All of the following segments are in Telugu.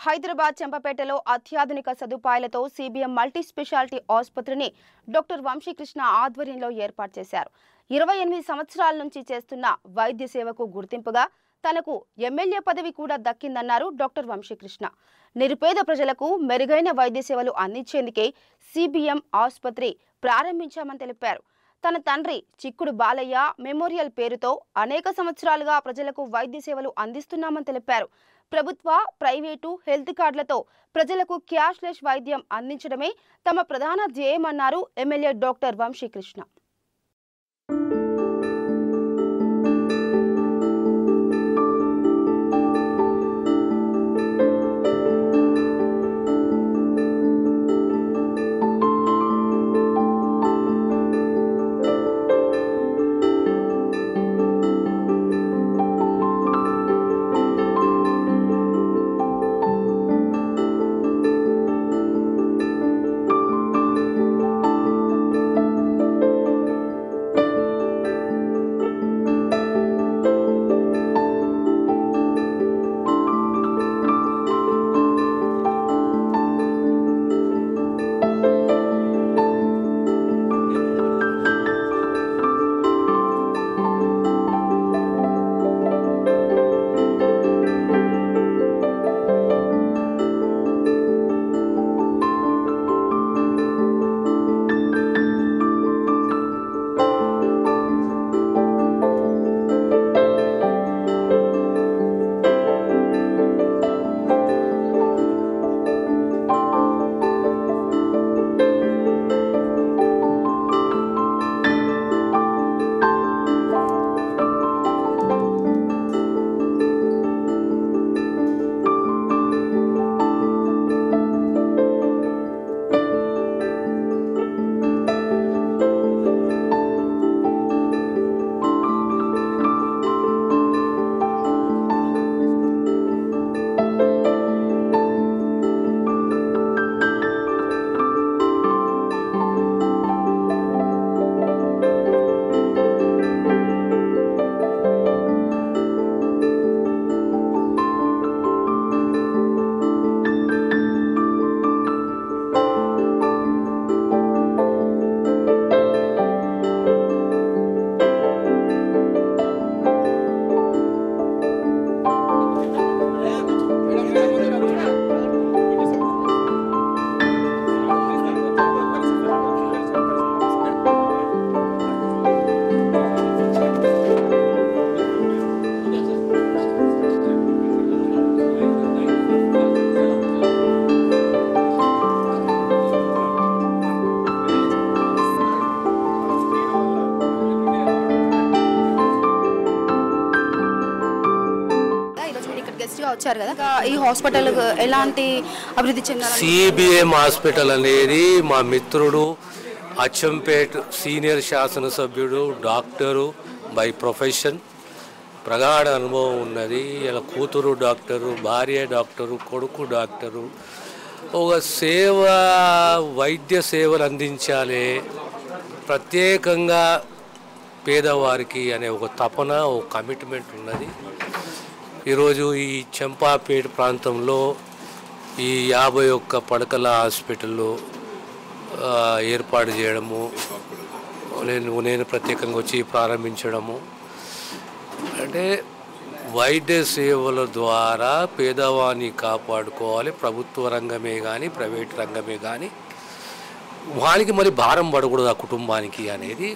హైదరాబాద్ చెంపపేటలో అత్యాధునిక సదుపాయాలతో సిబిఎం మల్టీ స్పెషాలిటీ ఆసుపత్రిని డాక్టర్ వంశీకృష్ణ ఆధ్వర్యంలో ఏర్పాటు చేశారు. 28 సంవత్సరాల నుంచి చేస్తున్న వైద్య సేవకు గుర్తింపుగా తనకు ఎమ్మెల్యే పదవి కూడా దక్కిందన్నారు డాక్టర్ వంశీకృష్ణ. నిరుపేద ప్రజలకు మెరుగైన వైద్య సేవలు అందించేందుకే సిబిఎం ఆసుపత్రి ప్రారంభించామని తెలిపారు. తన తండ్రి చిక్కుడు బాలయ్య మెమోరియల్ పేరుతో అనేక సంవత్సరాలుగా ప్రజలకు వైద్య సేవలు అందిస్తున్నామని తెలిపారు. ప్రభుత్వ, ప్రైవేటు హెల్త్ కార్డులతో ప్రజలకు క్యాష్లెస్ వైద్యం అందించడమే తమ ప్రధాన ధ్యేయమన్నారు ఎమ్మెల్యే డాక్టర్ వంశీకృష్ణ. వచ్చారు కదా, ఈ హాస్పిటల్ ఎలాంటి అభివృద్ధి చెందాలి? సిబిఎం హాస్పిటల్ అనేది మా మిత్రుడు అచ్చంపేట్ సీనియర్ శాసనసభ్యుడు, డాక్టరు బై ప్రొఫెషన్, ప్రగాఢ అనుభవం ఉన్నది. ఇలా కూతురు డాక్టరు, భార్య డాక్టరు, కొడుకు డాక్టరు. ఒక వైద్య సేవలు అందించాలి ప్రత్యేకంగా పేదవారికి అనే ఒక తపన, ఒక కమిట్మెంట్ ఉన్నది. ఈరోజు ఈ చెంపాపేట ప్రాంతంలో ఈ 51 పడకల హాస్పిటల్లో ఏర్పాటు చేయడము, నేను ప్రత్యేకంగా వచ్చి ప్రారంభించడము అంటే వైద్య సేవల ద్వారా పేదవాన్ని కాపాడుకోవాలి. ప్రభుత్వ రంగమే కానీ ప్రైవేట్ రంగమే కానీ వానికి మరి భారం పడకూడదు ఆ కుటుంబానికి అనేది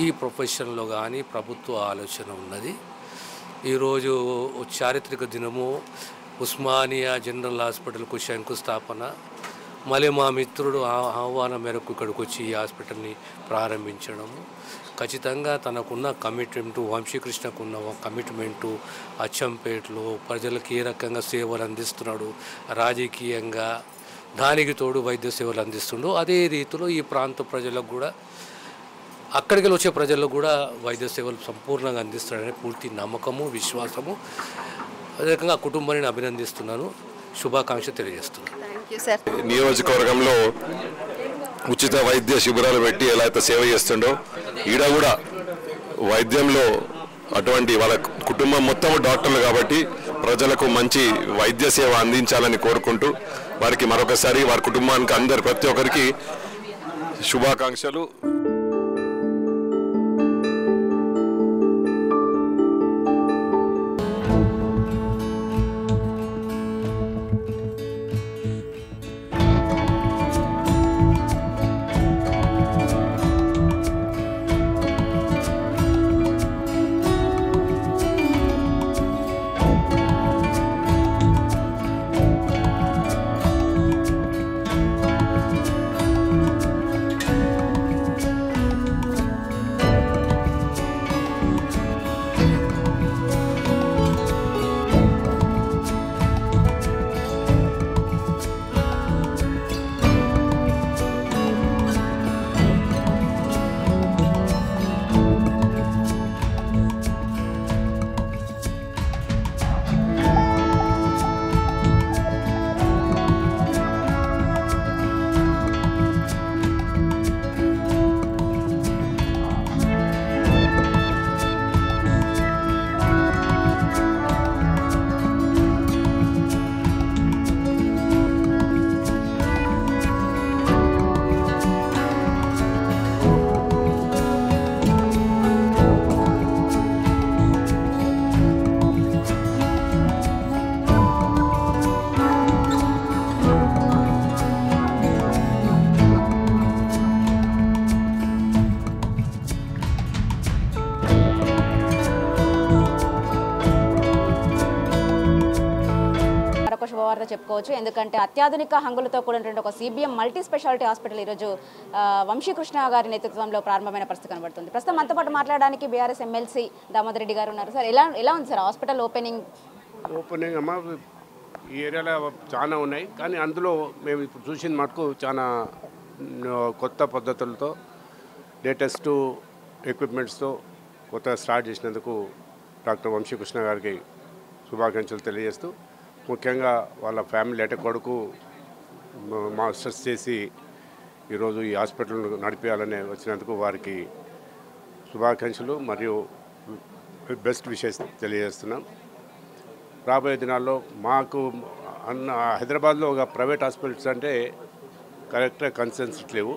ఈ ప్రొఫెషన్లో కానీ ప్రభుత్వ ఆలోచన ఉన్నది. ఈరోజు చారిత్రక దినము ఉస్మానియా జనరల్ హాస్పిటల్కు శంకుస్థాపన, మళ్ళీ మా మిత్రుడు ఆహ్వానం మేరకు ఇక్కడికి వచ్చి ఈ హాస్పిటల్ని ప్రారంభించడము ఖచ్చితంగా తనకున్న కమిట్మెంటు, వంశీకృష్ణకున్న కమిట్మెంటు, అచ్చంపేటలో ప్రజలకు ఏ రకంగా సేవలు అందిస్తున్నాడు, రాజకీయంగా దానికి తోడు వైద్య సేవలు అందిస్తుండో అదే రీతిలో ఈ ప్రాంత ప్రజలకు కూడా, అక్కడికి వచ్చే ప్రజలకు కూడా వైద్య సేవలు సంపూర్ణంగా అందిస్తాడనే పూర్తి నమ్మకము, విశ్వాసము. అదే రకంగా కుటుంబాన్ని అభినందిస్తున్నాను, శుభాకాంక్ష తెలియజేస్తున్నాను. నియోజకవర్గంలో ఉచిత వైద్య శిబిరాలు పెట్టి ఎలా అయితే సేవ చేస్తుండో ఈడ కూడా వైద్యంలో అటువంటి వాళ్ళ కుటుంబం మొత్తం డాక్టర్లు కాబట్టి ప్రజలకు మంచి వైద్య సేవ అందించాలని కోరుకుంటూ వారికి మరొకసారి వారి కుటుంబానికి అందరు ప్రతి ఒక్కరికి శుభాకాంక్షలు. శుభవార్త చెప్పుకోవచ్చు. ఎందుకంటే అత్యాధునిక హంగులతో కూడినటువంటి ఒక సిబిఎం మల్టీ స్పెషాలిటీ హాస్పిటల్ ఈరోజు వంశీకృష్ణ గారి నేతృత్వంలో ప్రారంభమైన పరిస్థితి కనబడుతుంది. ప్రస్తుతం మనతో పాటు మాట్లాడడానికి బీఆర్ఎస్ ఎమ్మెల్సీ దామోదర్ రెడ్డి గారు ఉన్నారు. సార్, ఎలా ఉంది సార్ హాస్పిటల్ ఓపెనింగ్ అమ్మా? ఈ ఏరియాలో చాలా ఉన్నాయి, కానీ అందులో మేము ఇప్పుడు చూసిన మటుకు చాలా కొత్త పద్ధతులతో లేటెస్ట్ ఎక్విప్మెంట్స్తో కొత్తగా స్టార్ట్ చేసినందుకు డాక్టర్ వంశీకృష్ణ గారికి శుభాకాంక్షలు తెలియజేస్తూ, ముఖ్యంగా వాళ్ళ ఫ్యామిలీ అంటే కొడుకు మాస్టర్స్ చేసి ఈరోజు ఈ హాస్పిటల్ నడిపించాలని వచ్చినందుకు వారికి శుభాకాంక్షలు మరియు బెస్ట్ విషెస్ తెలియజేస్తున్నాం. రాబోయే దినాల్లో మాకు హైదరాబాద్లో ఒక ప్రైవేట్ హాస్పిటల్స్ అంటే కరెక్ట్గా కన్సెన్సెస్ లేవు,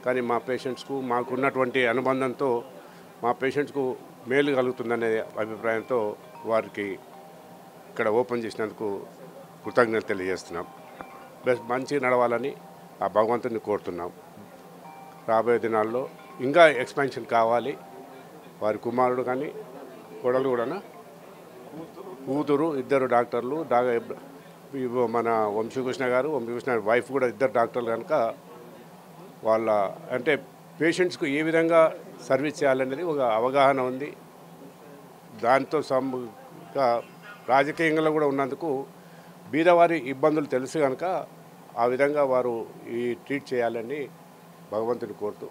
కానీ మా పేషెంట్స్కు మాకున్నటువంటి అనుబంధంతో మా పేషెంట్స్కు మేలు కలుగుతుందనే అభిప్రాయంతో వారికి ఇక్కడ ఓపెన్ చేసినందుకు కృతజ్ఞతలు తెలియజేస్తున్నాం. మంచి నడవాలని ఆ భగవంతుని కోరుతున్నాం. రాబోయే దినాల్లో ఇంకా ఎక్స్పాన్షన్ కావాలి. వారి కుమారుడు కానీ కోడలు కూడా కూతురు ఇద్దరు డాక్టర్లు మన వంశీకృష్ణ గారు వంశీకృష్ణ వైఫ్ కూడా ఇద్దరు డాక్టర్లు కనుక వాళ్ళ అంటే పేషెంట్స్కు ఏ విధంగా సర్వీస్ చేయాలనేది ఒక అవగాహన ఉంది. దాంతో రాజకీయంగా కూడా ఉన్నందుకు బీదవారి ఇబ్బందులు తెలుసు కనుక ఆ విధంగా వారు ఈ ట్రీట్ చేయాలని భగవంతుని కోరుతూ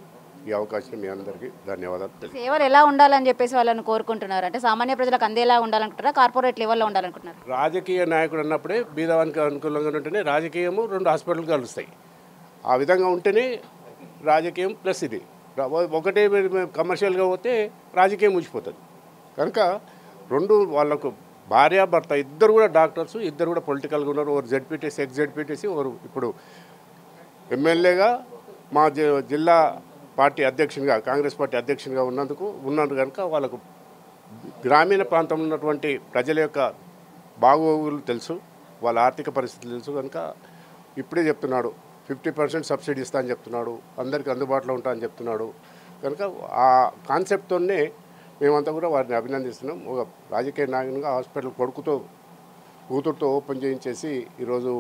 ఈ అవకాశం మీ అందరికీ ధన్యవాదాలు. సేవలు ఎలా ఉండాలని చెప్పేసి వాళ్ళని కోరుకుంటున్నారు? అంటే సామాన్య ప్రజలకు అందేలా ఉండాలనుకుంటారా, కార్పొరేట్ లెవెల్లో ఉండాలనుకుంటున్నారు? రాజకీయ నాయకుడు అన్నప్పుడే బీదవానికి అనుకూలంగా ఉంటేనే రాజకీయము రెండు హాస్పిటల్ కలుస్తాయి. ఆ విధంగా ఉంటేనే రాజకీయం ప్లస్ ఇది ఒకటే కమర్షియల్గా పోతే రాజకీయం ముగిసిపోతుంది. కనుక రెండు వాళ్ళకు భార్యాభర్త ఇద్దరు కూడా డాక్టర్స్, ఇద్దరు కూడా పొలిటికల్గా ఉన్నారు. ఒకరు జెడ్పీటీసీ ఎక్స్ జెడ్పీటీసీ, ఒకరు ఇప్పుడు ఎమ్మెల్యేగా మా జిల్లా పార్టీ అధ్యక్షునిగా కాంగ్రెస్ పార్టీ అధ్యక్షునిగా ఉన్నారు కనుక వాళ్ళకు గ్రామీణ ప్రాంతంలో ఉన్నటువంటి ప్రజల యొక్క బాగోగులు తెలుసు, వాళ్ళ ఆర్థిక పరిస్థితులు తెలుసు. కనుక ఇప్పుడే చెప్తున్నాడు 50% సబ్సిడీ ఇస్తా అని చెప్తున్నాడు, అందరికీ అందుబాటులో ఉంటా అని చెప్తున్నాడు. కనుక ఆ కాన్సెప్ట్తోనే మేమంతా కూడా వారిని అభినందిస్తున్నాం. ఒక రాజకీయ నాయకునిగా హాస్పిటల్ కూతురుతో ఓపెన్ చేయించేసి ఈరోజు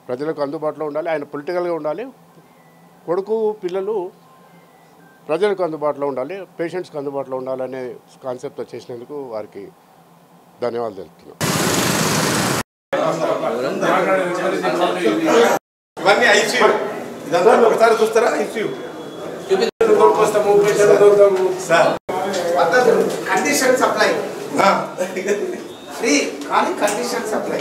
ప్రజలకు అందుబాటులో ఉండాలి, ఆయన పొలిటికల్గా ఉండాలి, కొడుకు పిల్లలు ప్రజలకు అందుబాటులో ఉండాలి, పేషెంట్స్కి అందుబాటులో ఉండాలనే కాన్సెప్ట్తో చేసినందుకు వారికి ధన్యవాదాలు తెలుపుతున్నాం. ఇవన్నీ ఐసీయూ ఇదంతా ఒకసారి చూస్తారా? ICU sir condition supply free కానీ కండిషన్ సప్లై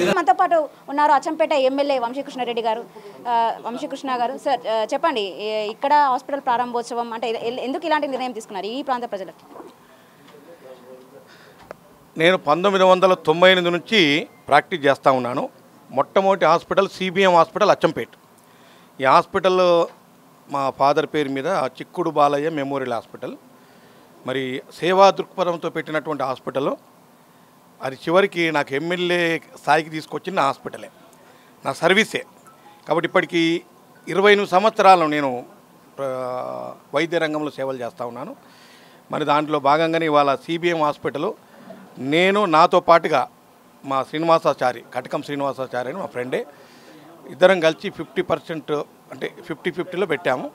మనతో పాటు ఉన్నారు అచ్చంపేట ఎమ్మెల్యే వంశీకృష్ణారెడ్డి గారు. వంశీకృష్ణ గారు, సార్ చెప్పండి, ఇక్కడ హాస్పిటల్ ప్రారంభోత్సవం అంటే ఎందుకు ఇలాంటి నిర్ణయం తీసుకున్నారు ఈ ప్రాంత ప్రజలకు? నేను 1998 నుంచి ప్రాక్టీస్ చేస్తూ ఉన్నాను. మొట్టమొదటి హాస్పిటల్ సిబిఎం హాస్పిటల్ అచ్చంపేట. ఈ హాస్పిటల్ మా ఫాదర్ పేరు మీద చిక్కుడు బాలయ్య మెమోరియల్ హాస్పిటల్. మరి సేవా దృక్పథంతో పెట్టినటువంటి హాస్పిటల్. అది చివరికి నాకు ఎమ్మెల్యే స్థాయికి తీసుకొచ్చిన హాస్పిటలే, నా సర్వీసే. కాబట్టి ఇప్పటికీ 28 సంవత్సరాలు నేను వైద్య రంగంలో సేవలు చేస్తూ ఉన్నాను. మరి దాంట్లో భాగంగానే ఇవాళ సిబిఎం హాస్పిటల్ నేను నాతో పాటుగా మా శ్రీనివాసాచారి, కటకం శ్రీనివాసాచారి అని మా ఫ్రెండే, ఇద్దరం కలిసి 50% అంటే 50-50లో పెట్టాము.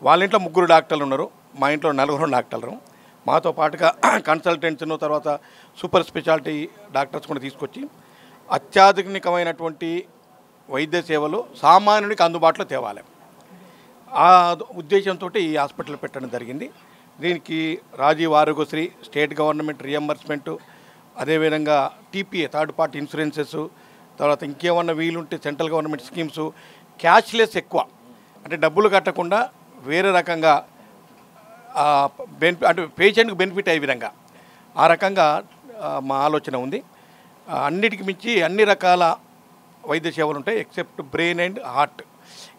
వాళ్ళ ఇంట్లో 3 డాక్టర్లు ఉన్నారు, మా ఇంట్లో 4 డాక్టర్లు. మాతో పాటుగా కన్సల్టెంట్స్ను తర్వాత సూపర్ స్పెషాలిటీ డాక్టర్స్ కూడా తీసుకొచ్చి అత్యాధునికమైనటువంటి వైద్య సేవలు సామాన్యునికి అందుబాటులో తేవాలి. ఆ ఉద్దేశంతో ఈ హాస్పిటల్ పెట్టడం జరిగింది. దీనికి Rajiv Aarogyasri, state government reimbursement, అదేవిధంగా టీపీఏ థర్డ్ పార్టీ ఇన్సూరెన్సెస్, తర్వాత ఇంకేమన్నా వీలుంటే సెంట్రల్ గవర్నమెంట్ స్కీమ్స్, క్యాష్లెస్ ఎక్కువ అంటే డబ్బులు కట్టకుండా వేరే రకంగా అంటే పేషెంట్కి బెనిఫిట్ అయ్యే విధంగా ఆ రకంగా మా ఆలోచన ఉంది. అన్నిటికి మించి అన్ని రకాల వైద్య సేవలు ఉంటాయి ఎక్సెప్ట్ బ్రెయిన్ అండ్ హార్ట్,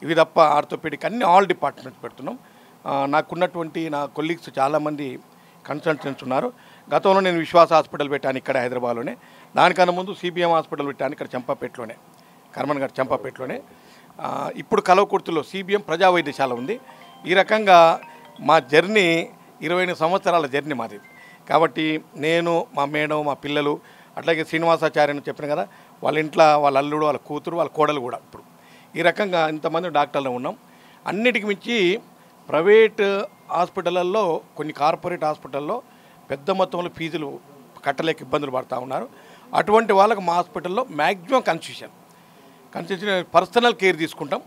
ఇవి తప్ప ఆర్థోపెడిక్ అన్ని ఆల్ డిపార్ట్మెంట్స్ పెడుతున్నాం. నాకున్నటువంటి నా కొలీగ్స్ చాలామంది కన్సల్టెంట్స్ ఉన్నారు. గతంలో నేను విశ్వాస హాస్పిటల్ పెట్టాను ఇక్కడ హైదరాబాద్లోనే. దానికన్నా ముందు సిబిఎం హాస్పిటల్ పెట్టాను ఇక్కడ చంపాపేటలోనే, కర్మన్ గారు చంపాపేటలోనే. ఇప్పుడు కలవకుర్తిలో సిబిఎం ప్రజా వైద్యశాల ఉంది. ఈ రకంగా మా జర్నీ 20 సంవత్సరాల జర్నీ మాది. కాబట్టి నేను, మా మేడం, మా పిల్లలు, అట్లాగే శ్రీనివాసాచార్యని చెప్పిన కదా, వాళ్ళ ఇంట్లో వాళ్ళ అల్లుడు, వాళ్ళ కూతురు, వాళ్ళ కోడలు కూడా ఇప్పుడు ఈ రకంగా ఇంతమంది డాక్టర్లు ఉన్నాం. అన్నిటికి మించి ప్రైవేట్ హాస్పిటళ్ళల్లో, కొన్ని కార్పొరేట్ హాస్పిటల్లో పెద్ద మొత్తంలో ఫీజులు కట్టలేక ఇబ్బందులు పడుతూ ఉన్నారు. అటువంటి వాళ్ళకి మా హాస్పిటల్లో మ్యాక్సిమం కన్సెషన్ పర్సనల్ కేర్ తీసుకుంటాం.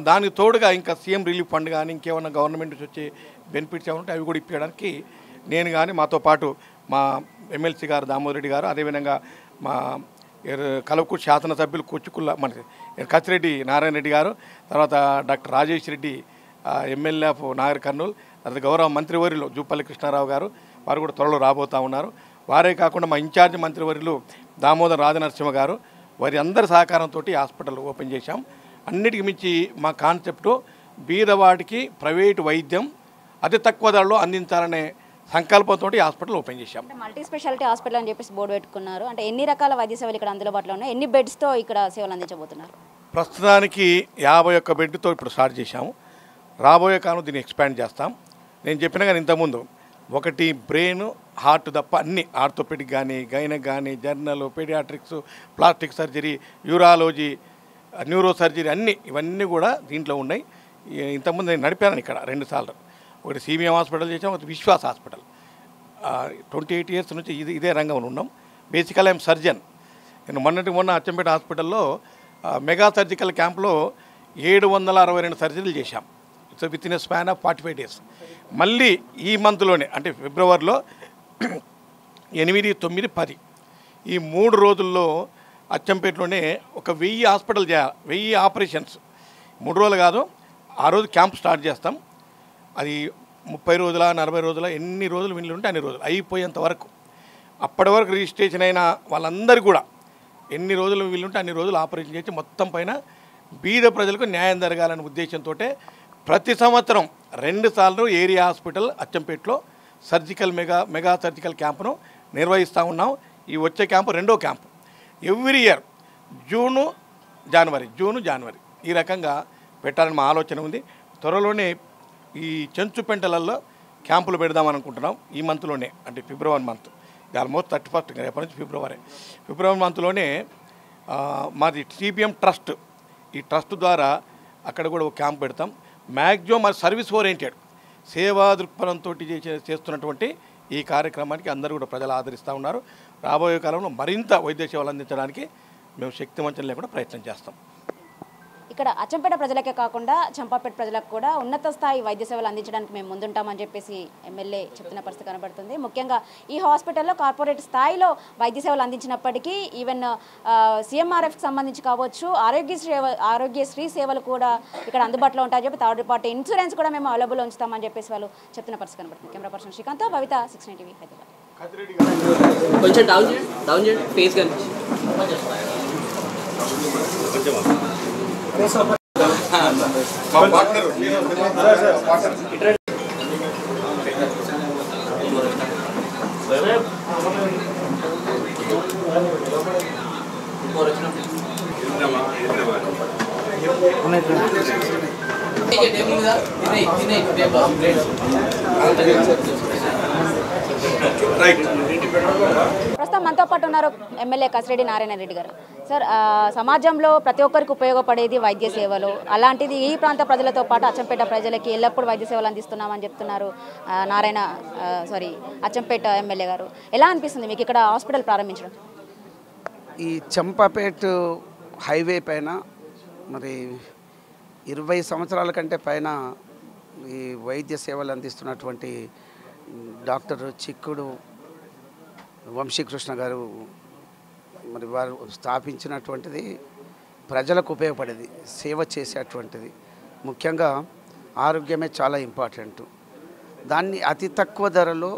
దానికి తోడుగా ఇంకా సీఎం రిలీఫ్ ఫండ్ కానీ ఇంకేమన్నా గవర్నమెంట్ నుంచి వచ్చే బెనిఫిట్స్ ఏమంటే అవి కూడా ఇప్పించడానికి నేను కానీ, మాతో పాటు మా ఎమ్మెల్సీ గారు దామోదర్ రెడ్డి గారు, అదేవిధంగా మా కలవకుర్తి శాసనసభ్యులు కూచుకుల్ల మన కచ్చిరెడ్డి నారాయణ రెడ్డి గారు, తర్వాత doctor Rajesh Reddy MLA of Nagar Kurnool, తర్వాత గౌరవ మంత్రివర్యులు జూపల్లి కృష్ణారావు గారు, వారు కూడా త్వరలో రాబోతూ ఉన్నారు. వారే కాకుండా మా ఇన్ఛార్జ్ మంత్రివర్యులు దామోదర్ రాజనరసింహ గారు, వారి అందరి సహకారంతో హాస్పిటల్ ఓపెన్ చేశాం. అన్నిటికి మించి మా కాన్సెప్టు బీదవాడికి ప్రైవేటు వైద్యం అతి తక్కువ ధరలో అందించాలనే సంకల్పంతో హాస్పిటల్ ఓపెన్ చేశాం. మల్టీ స్పెషాలిటీ హాస్పిటల్ అని చెప్పేసి బోర్డు పెట్టుకున్నారు. అంటే ఎన్ని రకాల వైద్య సేవలు ఇక్కడ అందుబాటులో ఉన్నాయి, ఎన్ని బెడ్స్తో ఇక్కడ సేవలు అందించబోతున్నారు? ప్రస్తుతానికి 51 బెడ్తో ఇప్పుడు స్టార్ట్ చేశాము. రాబోయే కాలం దీన్ని ఎక్స్పాండ్ చేస్తాం. నేను చెప్పిన కానీ ఇంతకుముందు ఒకటి బ్రెయిన్, హార్ట్ తప్ప అన్ని ఆర్థోపెడిక్ కానీ, గైనక్ కానీ, general, pediatrics, plastic surgery, urology, neuro surgery అన్నీ ఇవన్నీ కూడా దీంట్లో ఉన్నాయి. ఇంతకుముందు నేను నడిపాను ఇక్కడ 2 సార్లు. ఒకటి సిబిఎం హాస్పిటల్ చేసాం, ఒకటి విశ్వాస హాస్పిటల్. 28 years నుంచి ఇదే రంగంలో ఉన్నాం. బేసికల్ ఐఎమ్ సర్జన్. నేను మొన్న అచ్చంపేట హాస్పిటల్లో మెగా సర్జికల్ క్యాంప్లో 762 సర్జరీలు చేశాం. It's with in a span of 45 days. మళ్ళీ ఈ మంత్లోనే అంటే ఫిబ్రవరిలో 8, 9, 10 ఈ 3 రోజుల్లో అచ్చంపేటలోనే ఒక 1000 హాస్పిటల్ చేయాలి, 1000 ఆపరేషన్స్. 3 రోజులు కాదు, ఆ రోజు క్యాంప్ స్టార్ట్ చేస్తాం. అది 30 రోజుల 40 రోజుల ఎన్ని రోజులు వీళ్ళు ఉంటే అన్ని రోజులు అయిపోయేంత వరకు, అప్పటి వరకు రిజిస్ట్రేషన్ అయిన వాళ్ళందరూ కూడా ఎన్ని రోజులు వీళ్ళుంటే అన్ని రోజులు ఆపరేషన్ చేసి మొత్తం పైన బీద ప్రజలకు న్యాయం జరగాలనే ఉద్దేశంతో ప్రతి సంవత్సరం 2 సార్లు ఏరియా హాస్పిటల్ అచ్చంపేటలో మెగా సర్జికల్ క్యాంపును నిర్వహిస్తూ ఉన్నాం. ఈ వచ్చే క్యాంపు 2వ క్యాంపు. ఎవ్రీ ఇయర్ జూను జనవరి ఈ రకంగా పెట్టాలని మా ఆలోచన ఉంది. త్వరలోనే ఈ చెంచుపెంటలలో క్యాంపులు పెడదామని అనుకుంటున్నాం. ఈ మంత్లోనే అంటే ఫిబ్రవరి మంత్, ఆల్మోస్ట్ 31 రేపటి నుంచి ఫిబ్రవరి మంత్లోనే మాది సిబిఎం ట్రస్ట్, ఈ ట్రస్ట్ ద్వారా అక్కడ కూడా ఒక క్యాంప్ పెడతాం. మ్యాక్సిమం అది సర్వీస్ ఓరియంటెడ్, సేవా దృక్పథంతో చేస్తున్నటువంటి ఈ కార్యక్రమానికి అందరూ కూడా ప్రజలు ఆదరిస్తూ ఉన్నారు. రాబోయే కాలంలో మరింత వైద్య సేవలు అందించడానికి మేము శక్తివంచన లేకుండా ప్రయత్నం చేస్తాం. ఇక్కడ అచ్చంపేట ప్రజలకే కాకుండా చంపాపేట ప్రజలకు కూడా ఉన్నత స్థాయి వైద్య సేవలు అందించడానికి మేము ముందుంటామని చెప్పేసి ఎమ్మెల్యే చెప్తున్న పరిస్థితి కనబడుతుంది. ముఖ్యంగా ఈ హాస్పిటల్లో కార్పొరేట్ స్థాయిలో వైద్య సేవలు అందించినప్పటికీ ఈవెన్ సీఎంఆర్ఎఫ్కి సంబంధించి కావచ్చు ఆరోగ్యశ్రీ సేవలు కూడా ఇక్కడ అందుబాటులో ఉంటాయని చెప్పి థర్డ్ పార్టీ ఇన్సూరెన్స్ కూడా మేము అవైలబుల్ ఉంచుతామని చెప్పేసి వాళ్ళు చెప్తున్న పరిస్థితి కనబడుతుంది. కెమెరా పర్సన్ శ్రీకాంత్, భవిత, 6 టీవీ హైదరాబాద్. కొంచెం డౌన్ చేయండి ఫేస్ కానీ ప్రస్తుతం మనతో పాటు ఉన్నారు ఎమ్మెల్యే కసిరెడ్డి నారాయణ రెడ్డి గారు. సార్, సమాజంలో ప్రతి ఒక్కరికి ఉపయోగపడేది వైద్య సేవలు. అలాంటిది ఈ ప్రాంత ప్రజలతో పాటు అచ్చంపేట ప్రజలకి ఎల్లప్పుడూ వైద్య సేవలు అందిస్తున్నామని చెప్తున్నారు అచ్చంపేట ఎమ్మెల్యే గారు. ఎలా అనిపిస్తుంది మీకు ఇక్కడ హాస్పిటల్ ప్రారంభించడం? ఈ చంపాపేట హైవే పైన మరి 20 సంవత్సరాల కంటే పైన ఈ వైద్య సేవలు అందిస్తున్నటువంటి డాక్టర్ చిక్కుడు వంశీకృష్ణ గారు మరి వారు స్థాపించినటువంటిది ప్రజలకు ఉపయోగపడేది, సేవ చేసేటువంటిది. ముఖ్యంగా ఆరోగ్యమే చాలా ఇంపార్టెంట్. దాన్ని అతి తక్కువ ధరలో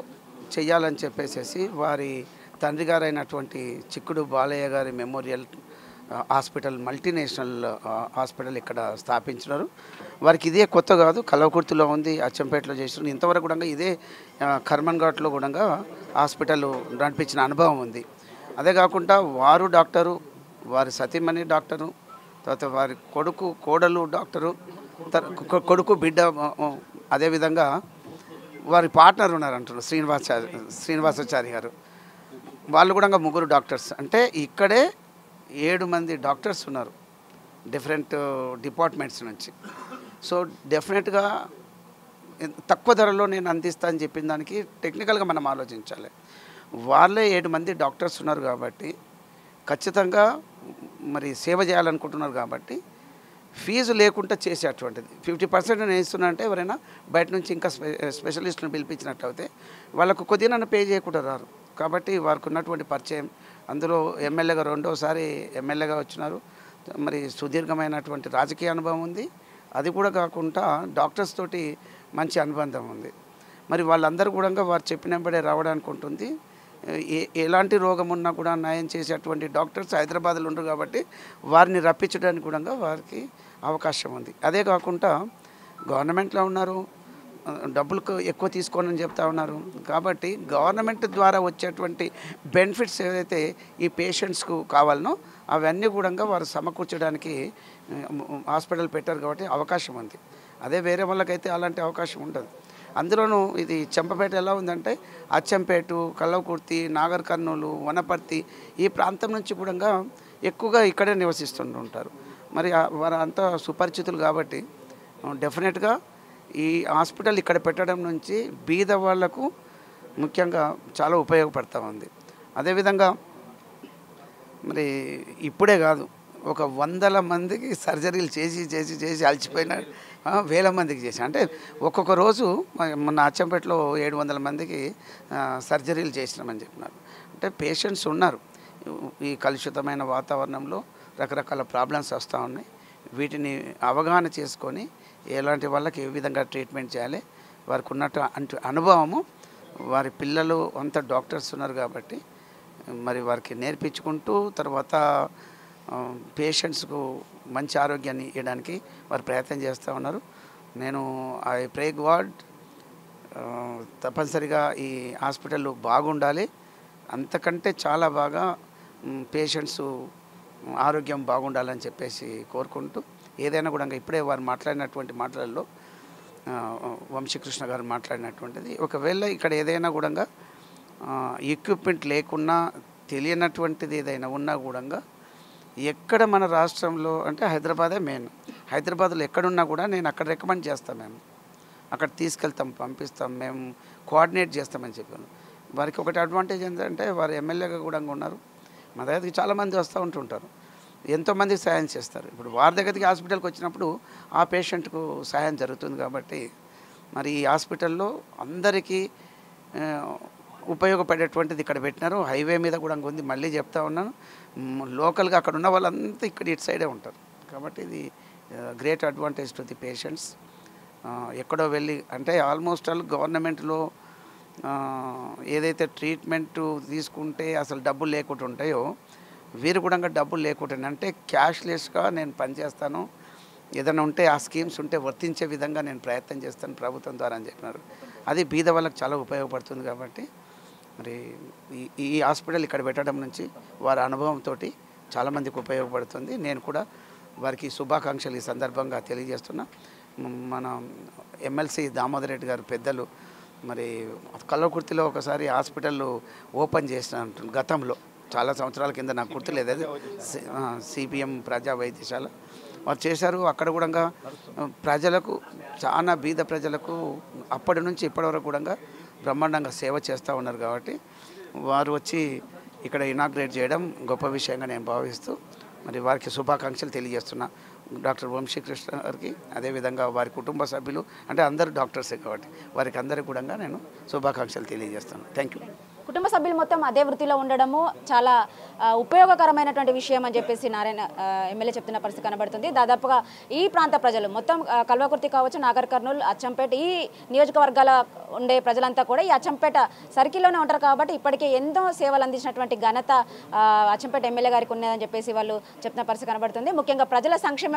చేయాలని చెప్పేసి వారి తండ్రి గారైనటువంటి చిక్కుడు బాలయ్య గారి మెమోరియల్ హాస్పిటల్, మల్టీనేషనల్ హాస్పిటల్ ఇక్కడ స్థాపించినారు. వారికి ఇదే కొత్త కాదు, కల్వకుర్తిలో ఉంది, అచ్చంపేటలో చేస్తున్నారు. ఇంతవరకు కూడా ఇదే కర్మన్ ఘాట్లో కూడా హాస్పిటల్ నడిపించిన అనుభవం ఉంది. అదే కాకుండా వారు డాక్టరు, వారి సతీమణి డాక్టరు, తర్వాత వారి కోడలు డాక్టరు, కొడుకు బిడ్డ, అదేవిధంగా వారి పార్ట్నర్ ఉన్నారు అంటున్నారు శ్రీనివాసాచారి గారు. వాళ్ళు కూడా 3 డాక్టర్స్. అంటే ఇక్కడే 7 మంది డాక్టర్స్ ఉన్నారు డిఫరెంట్ డిపార్ట్మెంట్స్ నుంచి. సో డెఫినెట్గా తక్కువ ధరలో నేను అందిస్తా అని చెప్పిన దానికి టెక్నికల్గా మనం ఆలోచించాలి. వాళ్ళే 7 మంది డాక్టర్స్ ఉన్నారు కాబట్టి ఖచ్చితంగా మరి సేవ చేయాలనుకుంటున్నారు కాబట్టి ఫీజు లేకుండా చేసేటువంటిది 50% నేను ఇస్తున్నా అంటే ఎవరైనా బయట నుంచి ఇంకా స్పెషలిస్టులను పిలిపించినట్లయితే వాళ్ళకు కొద్దిగా పే చేయకుండా రారు. కాబట్టి వారికి ఉన్నటువంటి పరిచయం, అందులో ఎమ్మెల్యేగా 2వసారి ఎమ్మెల్యేగా వచ్చినారు. మరి సుదీర్ఘమైనటువంటి రాజకీయ అనుభవం ఉంది. అది కూడా కాకుండా డాక్టర్స్ తోటి మంచి అనుబంధం ఉంది. మరి వాళ్ళందరూ కూడా వారు చెప్పినప్పుడే రావడానికి ఉంటుంది. ఎలాంటి రోగం ఉన్నా కూడా నయం చేసేటువంటి డాక్టర్స్ హైదరాబాద్లో ఉండరు కాబట్టి వారిని రప్పించడానికి కూడా వారికి అవకాశం ఉంది. అదే కాకుండా గవర్నమెంట్లో ఉన్నారు, డబ్బులు ఎక్కువ తీసుకోనని చెప్తా ఉన్నారు. కాబట్టి గవర్నమెంట్ ద్వారా వచ్చేటువంటి బెనిఫిట్స్ ఏదైతే ఈ పేషెంట్స్కు కావాలనో అవన్నీ కూడా వారు సమకూర్చడానికి హాస్పిటల్ పెట్టారు కాబట్టి అవకాశం ఉంది. అదే వేరే వాళ్ళకైతే అలాంటి అవకాశం ఉండదు. అందులోనూ ఇది చంపపేట ఎలా ఉందంటే అచ్చంపేట, కల్వకుర్తి, నాగర్ కర్నూలు, వనపర్తి ఈ ప్రాంతం నుంచి కూడా ఎక్కువగా ఇక్కడే నివసిస్తుంటారు. మరి వారు అంతా సుపరిచితులు కాబట్టి డెఫినెట్గా ఈ హాస్పిటల్ ఇక్కడ పెట్టడం నుంచి బీద వాళ్లకు ముఖ్యంగా చాలా ఉపయోగపడతా ఉంది. అదేవిధంగా మరి ఇప్పుడే కాదు, ఒక 100 మందికి సర్జరీలు చేసి అలసిపోయిన, 1000 మందికి చేసి, అంటే ఒక్కొక్క రోజు మొన్న అచ్చంపేటలో 700 మందికి సర్జరీలు చేసినామని చెప్పినారు. అంటే పేషెంట్స్ ఉన్నారు. ఈ కలుషితమైన వాతావరణంలో రకరకాల ప్రాబ్లమ్స్ వస్తూ ఉన్నాయి. వీటిని అవగాహన చేసుకొని ఎలాంటి వాళ్ళకి ఏ విధంగా ట్రీట్మెంట్ చేయాలి, వారికి ఉన్నట్టు అనుభవము, వారి పిల్లలు అంతా డాక్టర్స్ ఉన్నారు కాబట్టి మరి వారికి నేర్పించుకుంటూ తర్వాత పేషెంట్స్కు మంచి ఆరోగ్యాన్ని ఇవ్వడానికి వారు ప్రయత్నం చేస్తూ ఉన్నారు. నేను ఐ ప్రే గాడ్ తప్పనిసరిగా ఈ హాస్పిటల్ బాగుండాలి, అంతకంటే చాలా బాగా పేషెంట్స్ ఆరోగ్యం బాగుండాలని చెప్పేసి కోరుకుంటూ, ఏదైనా కూడా ఇప్పుడే వారు మాట్లాడినటువంటి మాటలలో వంశీకృష్ణ గారు మాట్లాడినటువంటిది, ఒకవేళ ఇక్కడ ఏదైనా కూడా ఎక్విప్మెంట్ లేకున్నా తెలియనటువంటిది ఏదైనా ఉన్నా కూడా ఎక్కడ మన రాష్ట్రంలో అంటే హైదరాబాదే మెయిన్. హైదరాబాద్లో ఎక్కడున్నా కూడా నేను అక్కడ రికమెండ్ చేస్తాం, మేము అక్కడ తీసుకెళ్తాం, పంపిస్తాం, మేము కోఆర్డినేట్ చేస్తామని చెప్పాను. వారికి ఒకటి అడ్వాంటేజ్ ఏంటంటే వారు ఎమ్మెల్యేగా కూడా ఉన్నారు, మా దగ్గరికి చాలామంది వస్తూ ఉంటుంటారు. ఎంతోమందికి సహాయం చేస్తారు. ఇప్పుడు వారి దగ్గరికి హాస్పిటల్కి వచ్చినప్పుడు ఆ పేషెంట్కు సహాయం జరుగుతుంది కాబట్టి మరి ఈ హాస్పిటల్లో అందరికీ ఉపయోగపడేటువంటిది ఇక్కడ పెట్టినారు. హైవే మీద కూడా ఉంది, మళ్ళీ చెప్తా ఉన్నాను. లోకల్గా అక్కడ ఉన్న వాళ్ళంతా ఇక్కడ ఇటు సైడే ఉంటారు కాబట్టి ఇది great advantage to the patients. ఎక్కడో వెళ్ళి అంటే ఆల్మోస్ట్ ఆల్ గవర్నమెంట్లో ఏదైతే ట్రీట్మెంట్ తీసుకుంటే అసలు డబ్బులు లేకుండా ఉంటాయో వీరు కూడా డబ్బులు లేకుండా అంటే క్యాష్లెస్గా నేను పనిచేస్తాను, ఏదైనా ఉంటే ఆ స్కీమ్స్ ఉంటే వర్తించే విధంగా నేను ప్రయత్నం చేస్తాను ప్రభుత్వం ద్వారా అని చెప్పినారు. అది బీద వాళ్ళకి చాలా ఉపయోగపడుతుంది కాబట్టి మరి ఈ హాస్పిటల్ ఇక్కడ పెట్టడం నుంచి వారి అనుభవంతో చాలామందికి ఉపయోగపడుతుంది. నేను కూడా వారికి శుభాకాంక్షలు ఈ సందర్భంగా తెలియజేస్తున్నా. మన ఎమ్మెల్సీ దామోదర్ రెడ్డి గారు పెద్దలు మరి కల్వకుర్తిలో ఒకసారి హాస్పిటల్ ఓపెన్ చేసిన గతంలో చాలా సంవత్సరాల కింద, నాకు గుర్తులేదు, అది సిపిఎం ప్రజా వైద్యశాల వారు చేశారు. అక్కడ కూడా ప్రజలకు చాలా బీద ప్రజలకు అప్పటి నుంచి ఇప్పటి వరకు కూడా బ్రహ్మాండంగా సేవ చేస్తూ ఉన్నారు కాబట్టి వారు వచ్చి ఇక్కడ ఇనాగ్రేట్ చేయడం గొప్ప విషయంగా నేను భావిస్తూ మరి వారికి శుభాకాంక్షలు తెలియజేస్తున్నా. డాక్టర్ వంశీకృష్ణ గారికి అదేవిధంగా వారి కుటుంబ సభ్యులు అంటే అందరూ డాక్టర్సే కాబట్టి వారికి అందరికీ కూడా నేను శుభాకాంక్షలు తెలియజేస్తాను. Thank you. కుటుంబ సభ్యులు మొత్తం అదే వృత్తిలో ఉండడము చాలా ఉపయోగకరమైనటువంటి విషయం అని చెప్పేసి నారాయణ ఎమ్మెల్యే చెప్తున్న పరిస్థితి కనబడుతుంది. దాదాపుగా ఈ ప్రాంత ప్రజలు మొత్తం కల్వకుర్తి కావచ్చు, నాగర్ కర్నూలు, అచ్చంపేట ఈ నియోజకవర్గాల ఉండే ప్రజలంతా కూడా ఈ అచ్చంపేట సర్కిల్లోనే ఉంటారు కాబట్టి ఇప్పటికే ఎంతో సేవలు అందించినటువంటి ఘనత అచ్చంపేట ఎమ్మెల్యే గారికి ఉన్నదని చెప్పేసి వాళ్ళు చెప్తున్న పరిస్థితి కనబడుతుంది. ముఖ్యంగా ప్రజల సంక్షేమమే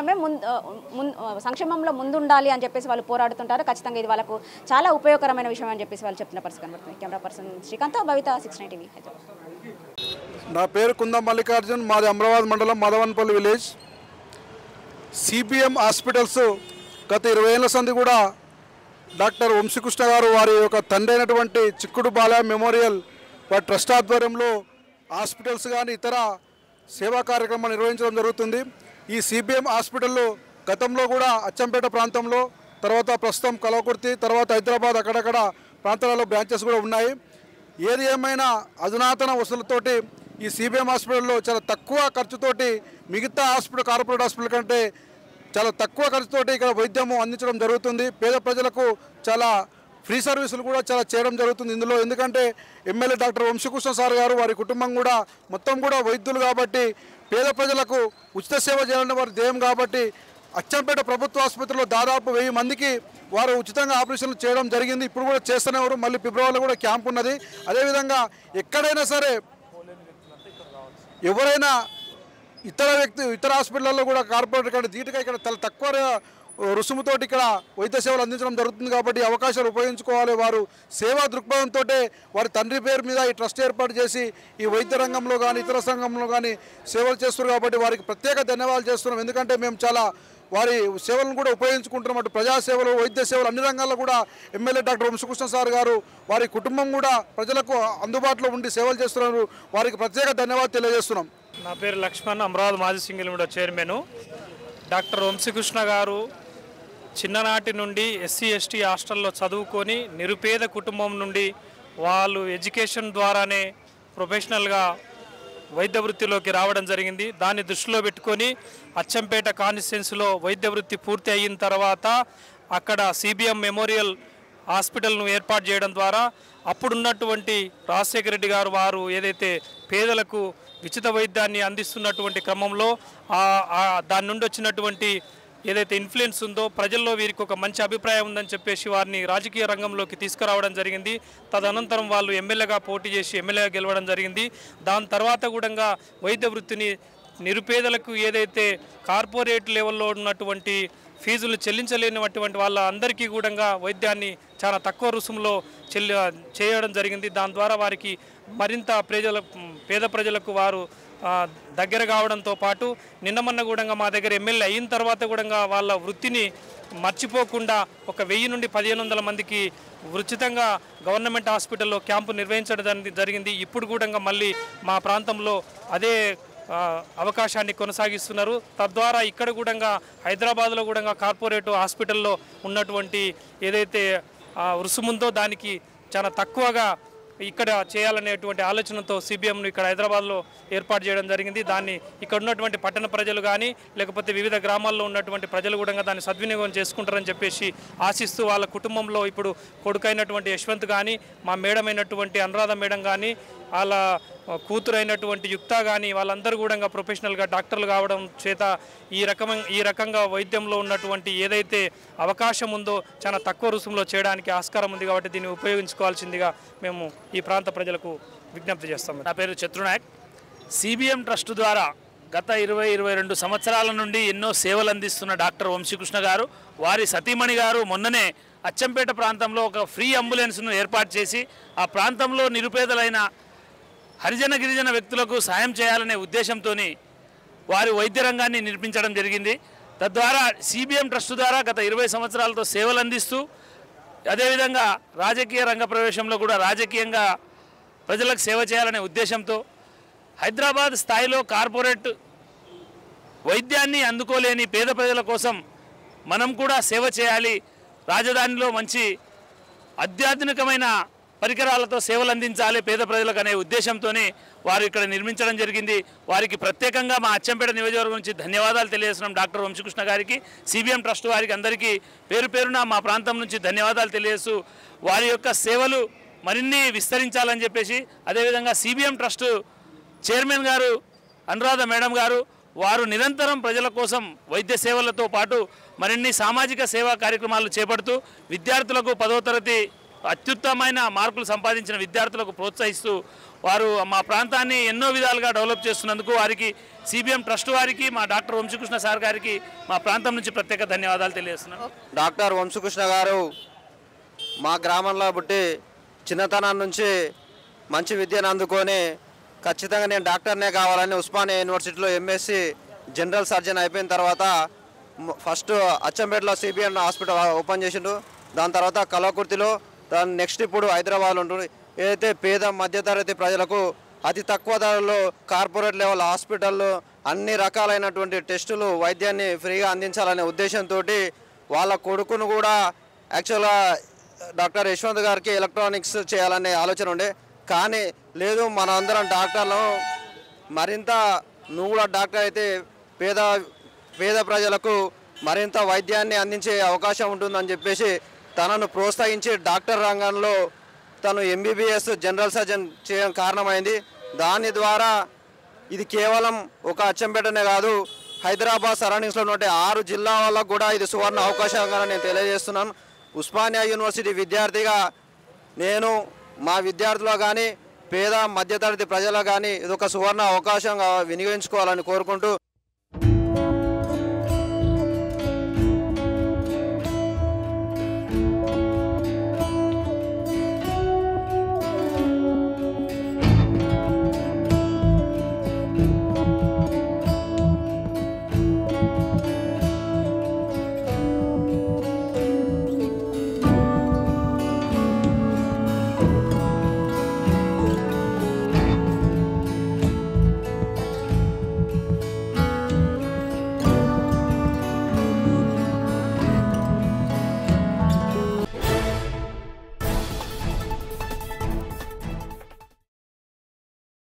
సంక్షేమంలో ముందుండాలి అని చెప్పేసి వాళ్ళు పోరాడుతుంటారు. ఖచ్చితంగా ఇది వాళ్ళకు చాలా ఉపయోగకరమైన విషయం అని చెప్పేసి వాళ్ళు చెప్తున్న పరిస్థితి కనబడుతుంది. కెమెరా పర్సన్ శ్రీకాంత్, భవిత, 6 టీవీ. నా పేరు కుందం మల్లికార్జున్, మాది అమరాబాద్ మండలం మదవన్పల్లి విలేజ్. సిపిఎం హాస్పిటల్స్ గత 20 ఏళ్ల సంది కూడా డాక్టర్ వంశీకృష్ణ గారు వారి యొక్క తండ్రి అయినటువంటి చిక్కుడు బాలయ్య మెమోరియల్ వారి ట్రస్ట్ ఆధ్వర్యంలో హాస్పిటల్స్ కానీ ఇతర సేవా కార్యక్రమాలు నిర్వహించడం జరుగుతుంది. ఈ సిపిఎం హాస్పిటల్లో గతంలో కూడా అచ్చంపేట ప్రాంతంలో, తర్వాత ప్రస్తుతం కల్వకుర్తి, తర్వాత హైదరాబాద్ అక్కడక్కడ ప్రాంతాలలో బ్రాంచెస్ కూడా ఉన్నాయి. ఏది ఏమైనా అధునాతన వసతులతోటి ఈ సిబిఎం హాస్పిటల్లో చాలా తక్కువ ఖర్చుతోటి మిగతా కార్పొరేట్ హాస్పిటల్ కంటే చాలా తక్కువ ఖర్చుతోటి ఇక్కడ వైద్యము అందించడం జరుగుతుంది. పేద ప్రజలకు చాలా ఫ్రీ సర్వీసులు కూడా చాలా చేయడం జరుగుతుంది ఇందులో. ఎందుకంటే ఎమ్మెల్యే డాక్టర్ వంశీకృష్ణ సార్ గారు వారి కుటుంబం కూడా మొత్తం కూడా వైద్యులు కాబట్టి పేద ప్రజలకు ఉచిత సేవ చేయాలని వారి ధ్యేయం కాబట్టి అచ్చంపేట ప్రభుత్వ ఆసుపత్రిలో దాదాపు 1000 మందికి వారు ఉచితంగా ఆపరేషన్లు చేయడం జరిగింది. ఇప్పుడు కూడా చేస్తున్నారు. మళ్ళీ ఫిబ్రవరిలో కూడా క్యాంప్ ఉన్నది. అదేవిధంగా ఎక్కడైనా సరే ఎవరైనా ఇతర హాస్పిటల్లో కూడా కార్పొరేట్ కంటే ధీటుగా ఇక్కడ చాలా తక్కువ రుసుముతోటి ఇక్కడ వైద్య సేవలు అందించడం జరుగుతుంది కాబట్టి అవకాశాలు ఉపయోగించుకోవాలి. వారు సేవా దృక్పథంతో వారి తండ్రి పేరు మీద ఈ ట్రస్ట్ ఏర్పాటు చేసి ఈ వైద్య రంగంలో కానీ ఇతర రంగంలో కానీ సేవలు చేస్తున్నారు కాబట్టి వారికి ప్రత్యేక ధన్యవాదాలు చేస్తున్నాం. ఎందుకంటే మేము చాలా వారి సేవలను కూడా ఉపయోగించుకుంటున్నాం. అటు ప్రజాసేవలు, వైద్య సేవలు అన్ని రంగాల్లో కూడా ఎమ్మెల్యే డాక్టర్ వంశీకృష్ణ సార్ గారు వారి కుటుంబం కూడా ప్రజలకు అందుబాటులో ఉండి సేవలు చేస్తున్నారు. వారికి ప్రత్యేక ధన్యవాదాలు తెలియజేస్తున్నాం. నా పేరు లక్ష్మణ్, అమరావతి మాజీ single window chairman. Doctor Vamshikrishna గారు చిన్ననాటి నుండి ఎస్సీ ఎస్టీ హాస్టల్లో చదువుకొని నిరుపేద కుటుంబం నుండి వాళ్ళు ఎడ్యుకేషన్ ద్వారానే ప్రొఫెషనల్గా వైద్య వృత్తిలోకి రావడం జరిగింది. దాన్ని దృష్టిలో పెట్టుకొని అచ్చంపేట కాన్స్టిట్యున్సీలో వైద్య వృత్తి పూర్తి అయిన తర్వాత అక్కడ సిబిఎం మెమోరియల్ హాస్పిటల్ను ఏర్పాటు చేయడం ద్వారా అప్పుడున్నటువంటి రాజశేఖర రెడ్డి గారు వారు ఏదైతే పేదలకు ఉచిత వైద్యాన్ని అందిస్తున్నటువంటి క్రమంలో దాని నుండి వచ్చినటువంటి ఏదైతే ఇన్ఫ్లుయెన్స్ ఉందో ప్రజల్లో వీరికి ఒక మంచి అభిప్రాయం ఉందని చెప్పేసి వారిని రాజకీయ రంగంలోకి తీసుకురావడం జరిగింది. తదనంతరం వాళ్ళు ఎమ్మెల్యేగా పోటీ చేసి ఎమ్మెల్యేగా గెలవడం జరిగింది. దాని తర్వాత కూడా వైద్య వృత్తిని నిరుపేదలకు ఏదైతే కార్పొరేట్ లెవెల్లో ఉన్నటువంటి ఫీజులు చెల్లించలేనటువంటి వాళ్ళ అందరికీ కూడా వైద్యాన్ని చాలా తక్కువ రుసుములో చేయడం జరిగింది. దాని ద్వారా వారికి మరింత పేద ప్రజలకు వారు దగ్గర కావడంతో పాటు నిన్న మొన్న కూడా మా దగ్గర ఎమ్మెల్యే అయిన తర్వాత కూడా వాళ్ళ వృత్తిని మర్చిపోకుండా ఒక 1000 నుండి 1500 మందికి ఉచితంగా గవర్నమెంట్ హాస్పిటల్లో క్యాంపు నిర్వహించడం జరిగింది. ఇప్పుడు కూడా మళ్ళీ మా ప్రాంతంలో అదే అవకాశాన్ని కొనసాగిస్తున్నారు. తద్వారా ఇక్కడ కూడా హైదరాబాద్లో కూడా కార్పొరేట్ హాస్పిటల్లో ఉన్నటువంటి ఏదైతే రుసుముందో దానికి చాలా తక్కువగా ఇక్కడ చేయాలనేటువంటి ఆలోచనతో సిబిఎంను ఇక్కడ హైదరాబాద్లో ఏర్పాటు చేయడం జరిగింది. దాన్ని ఇక్కడ ఉన్నటువంటి పట్టణ ప్రజలు కానీ లేకపోతే వివిధ గ్రామాల్లో ఉన్నటువంటి ప్రజలు కూడా దాన్ని సద్వినియోగం చేసుకుంటారని చెప్పేసి ఆశిస్తూ వాళ్ళ కుటుంబంలో ఇప్పుడు కొడుకైనటువంటి యశ్వంత్ కానీ మా మేడం అయినటువంటి అనురాధ మేడం కానీ వాళ్ళ కూతురైనటువంటి యుక్త కానీ వాళ్ళందరూ కూడా ప్రొఫెషనల్గా డాక్టర్లు కావడం చేత ఈ రకంగా వైద్యంలో ఉన్నటువంటి ఏదైతే అవకాశం ఉందో చాలా తక్కువ రుసుములో చేయడానికి ఆస్కారం ఉంది. కాబట్టి దీన్ని ఉపయోగించుకోవాల్సిందిగా మేము ఈ ప్రాంత ప్రజలకు విజ్ఞప్తి చేస్తాము. నా పేరు చత్రునాయక్. సిబిఎం ట్రస్ట్ ద్వారా గత 20-22 సంవత్సరాల నుండి ఎన్నో సేవలు అందిస్తున్న డాక్టర్ వంశీకృష్ణ గారు, వారి సతీమణి గారు మొన్ననే అచ్చంపేట ప్రాంతంలో ఒక ఫ్రీ అంబులెన్స్ను ఏర్పాటు చేసి ఆ ప్రాంతంలో నిరుపేదలైన హరిజన గిరిజన వ్యక్తులకు సాయం చేయాలనే ఉద్దేశంతో వారి వైద్య రంగాన్ని నిర్మించడం జరిగింది. తద్వారా సిబిఎం ట్రస్ట్ ద్వారా గత 20 సంవత్సరాలతో సేవలు అందిస్తూ అదేవిధంగా రాజకీయ రంగ ప్రవేశంలో కూడా రాజకీయంగా ప్రజలకు సేవ చేయాలనే ఉద్దేశంతో హైదరాబాద్ స్థాయిలో కార్పొరేట్ వైద్యాన్ని అందుకోలేని పేద ప్రజల కోసం మనం కూడా సేవ చేయాలి, రాజధానిలో మంచి అత్యాధునికమైన పరికరాలతో సేవలు అందించాలి పేద ప్రజలకు అనే ఉద్దేశంతోనే వారు ఇక్కడ నిర్మించడం జరిగింది. వారికి ప్రత్యేకంగా మా అచ్చంపేట నియోజకవర్గం నుంచి ధన్యవాదాలు తెలియజేస్తున్నాం. డాక్టర్ వంశీకృష్ణ గారికి, సిబిఎం ట్రస్ట్ వారికి అందరికీ పేరు పేరున మా ప్రాంతం నుంచి ధన్యవాదాలు తెలియజేస్తూ వారి యొక్క సేవలు మరిన్ని విస్తరించాలని చెప్పేసి, అదేవిధంగా సిబిఎం ట్రస్ట్ చైర్మన్ గారు అనురాధ మేడం గారు వారు నిరంతరం ప్రజల కోసం వైద్య సేవలతో పాటు మరిన్ని సామాజిక సేవా కార్యక్రమాలు చేపడుతూ విద్యార్థులకు 10వ తరగతి అత్యుత్తమైన మార్కులు సంపాదించిన విద్యార్థులకు ప్రోత్సహిస్తూ వారు మా ప్రాంతాన్ని ఎన్నో విధాలుగా డెవలప్ చేస్తున్నందుకు వారికి సిబిఎం ట్రస్ట్ వారికి మా డాక్టర్ వంశీకృష్ణ సార్ గారికి మా ప్రాంతం నుంచి ప్రత్యేక ధన్యవాదాలు తెలియజేస్తున్నాను. డాక్టర్ వంశీకృష్ణ గారు మా గ్రామంలో పుట్టి చిన్నతనం నుంచి మంచి విద్యను అందుకొని ఖచ్చితంగా నేను డాక్టర్నే కావాలని ఉస్మానియా యూనివర్సిటీలో ఎంఎస్సి జనరల్ సర్జన్ అయిపోయిన తర్వాత ఫస్ట్ అచ్చంపేటలో సిబిఎం హాస్పిటల్ ఓపెన్ చేసిండు. దాని తర్వాత కలవకుర్తిలో, దాని నెక్స్ట్ ఇప్పుడు హైదరాబాద్లో ఉంటుంది. ఏదైతే పేద మధ్యతరగతి ప్రజలకు అతి తక్కువ ధరలో కార్పొరేట్ లెవెల్ హాస్పిటల్లో అన్ని రకాలైనటువంటి టెస్టులు వైద్యాన్ని ఫ్రీగా అందించాలనే ఉద్దేశంతో వాళ్ళ కొడుకును కూడా యాక్చువల్గా డాక్టర్ యశ్వంత్ గారికి ఎలక్ట్రానిక్స్ చేయాలనే ఆలోచన ఉండే. కానీ లేదు, మన అందరం డాక్టర్లు మరింత నువ్వు కూడా డాక్టర్ అయితే పేద ప్రజలకు మరింత వైద్యాన్ని అందించే అవకాశం ఉంటుందని చెప్పేసి తనను ప్రోత్సహించి డాక్టర్ రంగంలో తను ఎంబీబీఎస్ జనరల్ సర్జన్ చేయడం కారణమైంది. దాని ద్వారా ఇది కేవలం ఒక అచ్చంపేటనే కాదు, హైదరాబాద్ సరౌండింగ్స్లో ఉన్న 6 జిల్లాలకు కూడా ఇది సువర్ణ అవకాశంగా నేను తెలియజేస్తున్నాను. ఉస్మానియా యూనివర్సిటీ విద్యార్థిగా నేను మా విద్యార్థులు కానీ పేద మధ్యతరగతి ప్రజలు కానీ ఇది ఒక సువర్ణ అవకాశంగా వినియోగించుకోవాలని కోరుకుంటూ